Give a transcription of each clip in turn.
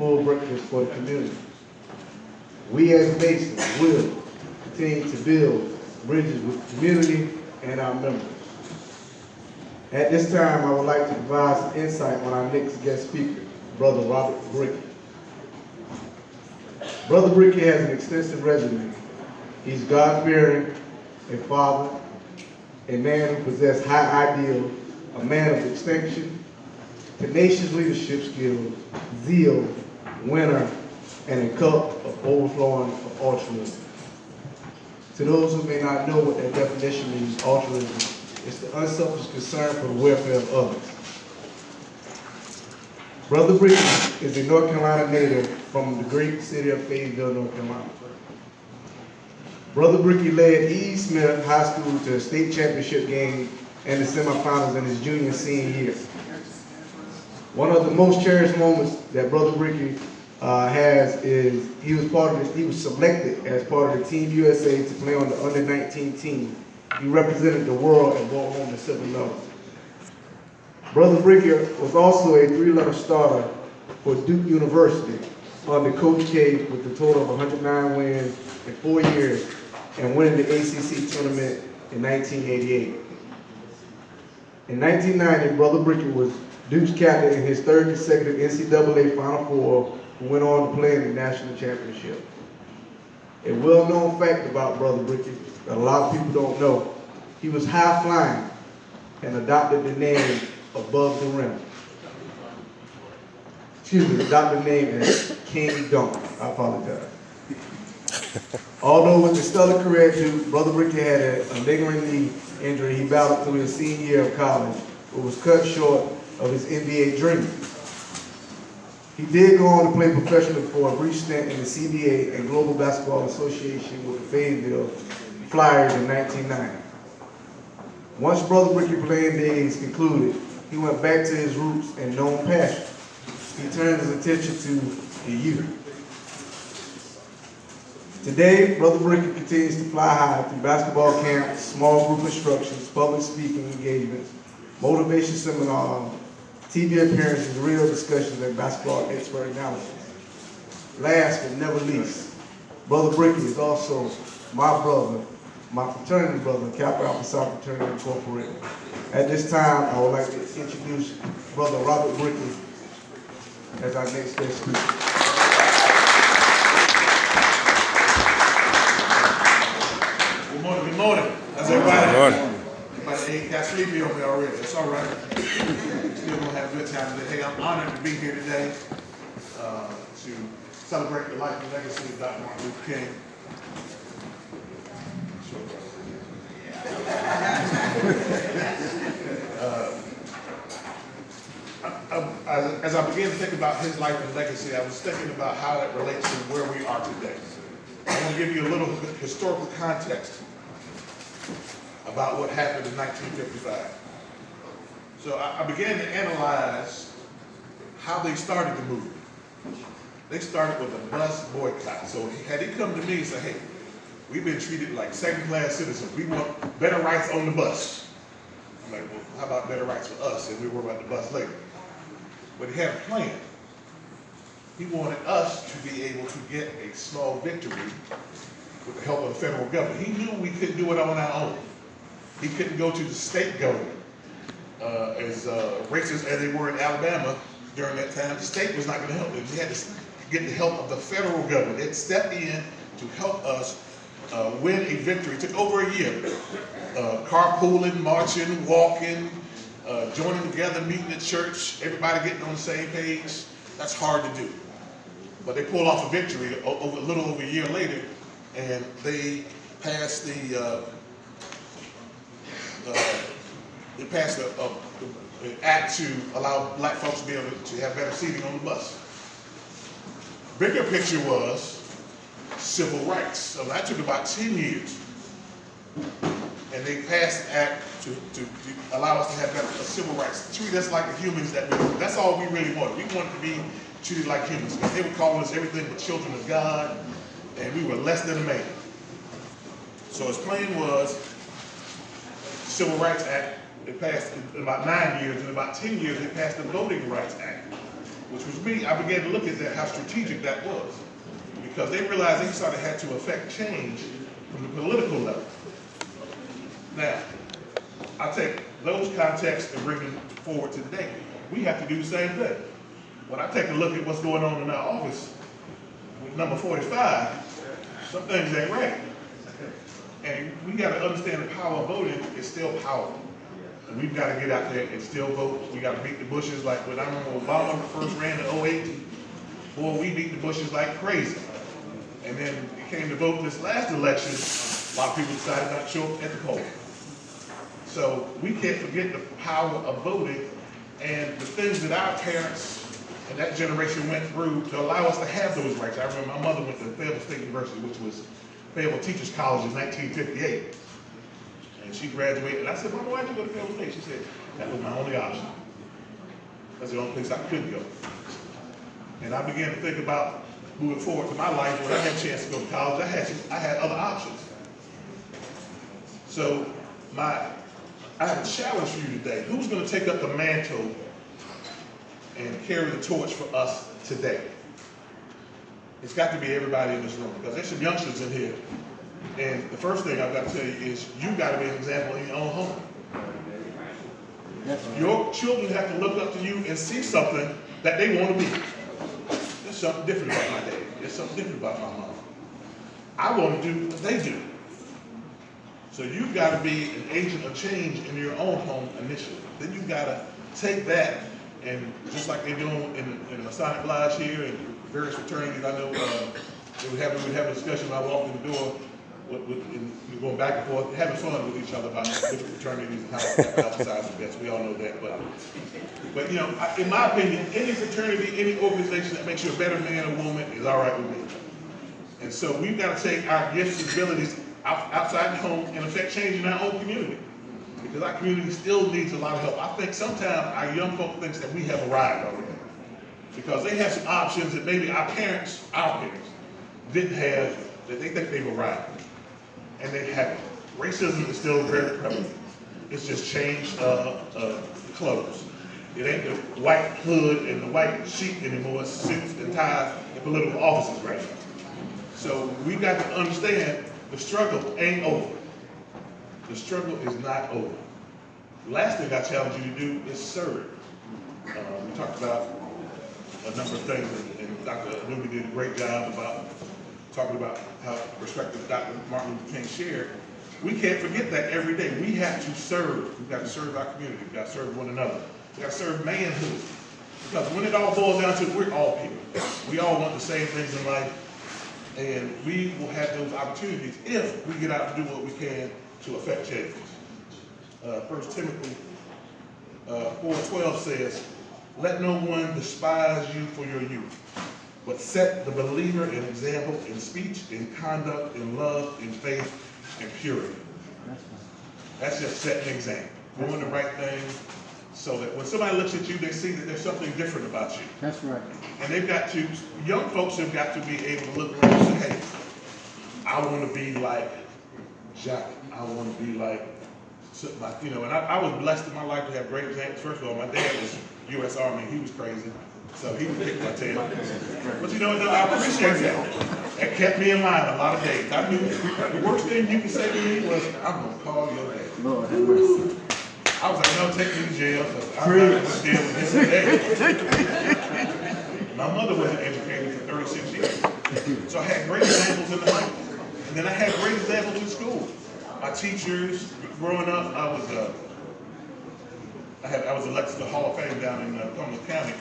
full breakfast for the community. We as Masons will continue to build bridges with the community and our members. At this time, I would like to provide some insight on our next guest speaker, Brother Robert Brickey. Brother Brickey has an extensive resume. He's God-fearing, a father, a man who possesses high ideals, a man of distinction, tenacious leadership skills, zeal, winner, and a cup of overflowing of altruism. To those who may not know what that definition means, altruism is the unselfish concern for the welfare of others. Brother Brickey is a North Carolina native from the great city of Fayetteville, North Carolina. Brother Brickey led E. Smith High School to a state championship game and the semifinals in his junior and senior year. One of the most cherished moments that Brother Brickey has is he was selected as part of the Team USA to play on the under-19 team. He represented the world and brought home the silver medal. Brother Brickey was also a three-letter starter for Duke University under Coach K with a total of 109 wins in 4 years and winning the ACC tournament in 1988. In 1990, Brother Brickey was Duke's captain in his third consecutive NCAA Final Four, who went on to play in the national championship. A well-known fact about Brother Brickey that a lot of people don't know, he was high-flying and adopted the name Above the Rim. Adopted the name as King Dunk. I apologize. Although with the stellar career at Duke, Brother Brickey had a lingering knee injury he battled through his senior year of college, but was cut short of his NBA dream. He did go on to play professionally for a brief stint in the CBA and Global Basketball Association with the Fayetteville Flyers in 1990. Once Brother Brickey playing days concluded, he went back to his roots and known passion. He turned his attention to the youth. Today, Brother Brickey continues to fly high through basketball camps, small group instructions, public speaking engagements, motivation seminars, TV appearances, real discussions, and basketball expert analysis. Last but never least, Brother Brickey is also my brother, my fraternity brother, Kappa Alpha Psi Fraternity Incorporated. At this time, I would like to introduce Brother Robert Brickey as our next guest speaker. Good morning, good morning. How's everybody? Good morning. Everybody got sleepy on me already. It's all right. Still gonna have a good time today. Hey, I'm honored to be here today to celebrate the life and legacy of Dr. Martin Luther King. As I began to think about his life and legacy, I was thinking about how it relates to where we are today. I want to give you a little historical context about what happened in 1955. So I began to analyze how they started the movement. They started with a bus boycott. So had he come to me and said, hey, we've been treated like second-class citizens. We want better rights on the bus. I'm like, well, how about better rights for us? And we worry about the bus later. But he had a plan. He wanted us to be able to get a small victory with the help of the federal government. He knew we couldn't do it on our own. He couldn't go to the state government. As racist as they were in Alabama during that time, the state was not going to help them. He had to get the help of the federal government. It stepped in to help us win a victory. It took over a year. Carpooling, marching, walking, joining together, meeting at church, everybody getting on the same page. That's hard to do. But they pulled off a victory a little over a year later, and they passed the act to allow black folks to be able to have better seating on the bus. Bigger picture was civil rights. So that took about 10 years. And they passed an act to allow us to have better civil rights, treat us like the humans that we were. That's all we really wanted. We wanted to be treated like humans. They were calling us everything but children of God, and we were less than a man. So his plan was Civil Rights Act. It passed in about 9 years. In about 10 years, they passed the Voting Rights Act. which was me, I began to look at that, how strategic that was. Because they realized they started had to affect change from the political level. Now, I take those contexts and bring them forward to today. We have to do the same thing. When I take a look at what's going on in our office with number 45, some things ain't right. And we got to understand the power of voting is still powerful. And we've got to get out there and still vote. We got to beat the bushes like when I remember Obama first ran in 08. Boy, we beat the bushes like crazy. And then it came to vote this last election, a lot of people decided not to show up at the poll. So we can't forget the power of voting and the things that our parents and that generation went through to allow us to have those rights. I remember my mother went to Fayetteville State University, which was Fayetteville Teachers College in 1958. And she graduated, and I said, Mama, why'd you go to Fayetteville State? She said, that was my only option. That's the only place I could go. And I began to think about moving forward to my life when I had a chance to go to college. I had other options. So I have a challenge for you today. Who's going to take up the mantle and carry the torch for us today? It's got to be everybody in this room, because there's some youngsters in here. And the first thing I've got to tell you is you got to be an example in your own home. Your children have to look up to you and see something that they want to be. There's something different about my dad. There's something different about my mom. I want to do what they do. So you've got to be an agent of change in your own home initially. Then you've got to take that, and just like they're doing in the Masonic Lodge here and various fraternities, I know we have a discussion when I walked in the door, and going back and forth, having fun with each other about different fraternities and how emphasize the best. We all know that. But you know, in my opinion, any fraternity, any organization that makes you a better man or woman is all right with me. And so we've got to take our gifts and abilities outside the home and affect change in our own community, because our community still needs a lot of help. I think sometimes our young folk think that we have arrived already, because they have some options that maybe our parents didn't have, that they think they've arrived, and they haven't. Racism is still very prevalent. It's just changed clothes. It ain't the white hood and the white sheet anymore. It's suits and ties in political offices right now. So we've got to understand the struggle ain't over. The struggle is not over. The last thing I challenge you to do is serve. We talked about a number of things, and Dr. Newby did a great job about talking about how perspective Dr. Martin Luther King shared. We can't forget that every day. We have to serve. We've got to serve our community. We've got to serve one another. We've got to serve manhood. Because when it all boils down to it, we're all people. We all want the same things in life. And we will have those opportunities if we get out and do what we can to affect change. 1 Timothy 4:12 says, let no one despise you for your youth, but set the believer an example in speech, in conduct, in love, in faith, and purity. That's just setting an example. Doing the right thing so that when somebody looks at you, they see that there's something different about you. That's right. And they've got to, young folks have got to be able to look around and say, hey, I want to be like Jack. I want to be like, you know, and I was blessed in my life to have great examples. First of all, my dad was U.S. Army. He was crazy. So he would kick my tail. But you know, I appreciate that. That kept me in line a lot of days. I knew the worst thing you could say to me was, I'm going to call your dad. Lord have mercy. I was like, no, take me to jail, because I'm not going to deal with him today. My mother was an educator for 36 years. So I had great examples in the home. And then I had great examples in school. My teachers, growing up, I was elected to the Hall of Fame down in Cumberland County,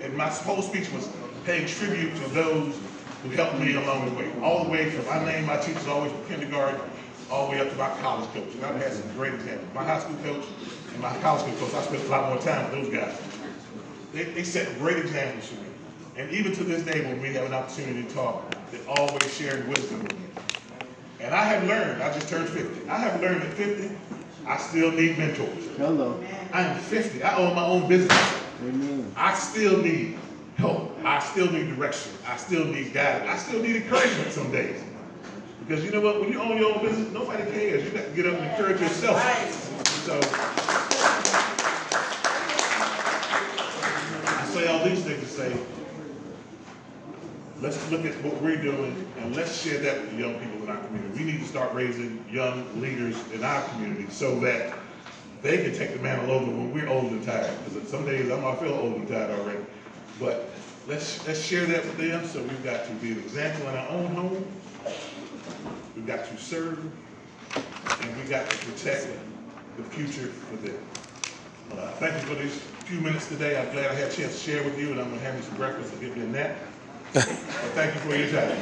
and my whole speech was paying tribute to those who helped me along the way. All the way from, I named my teachers always from kindergarten, all the way up to my college coach. And I've had some great examples. My high school coach and my college school coach, I spent a lot more time with those guys. They set great examples for me. And even to this day, when we have an opportunity to talk, they always shared wisdom with me. And I have learned, I just turned 50. I have learned at 50, I still need mentors. Hello. I am 50, I own my own business. Amen. I still need help. I still need direction. I still need guidance. I still need encouragement some days. Because you know what, when you own your own business, nobody cares. You got to get up and encourage yourself. So, I say all these things to say, let's look at what we're doing and let's share that with the young people in our community. We need to start raising young leaders in our community so that they can take the mantle over when we're old and tired. Because some days I feel old and tired already. But let's share that with them. So we've got to be an example in our own home. We've got to serve, and we've got to protect the future for them. Thank you for these few minutes today. I'm glad I had a chance to share with you, and I'm going to have you some breakfast and give you a nap. But thank you for your time.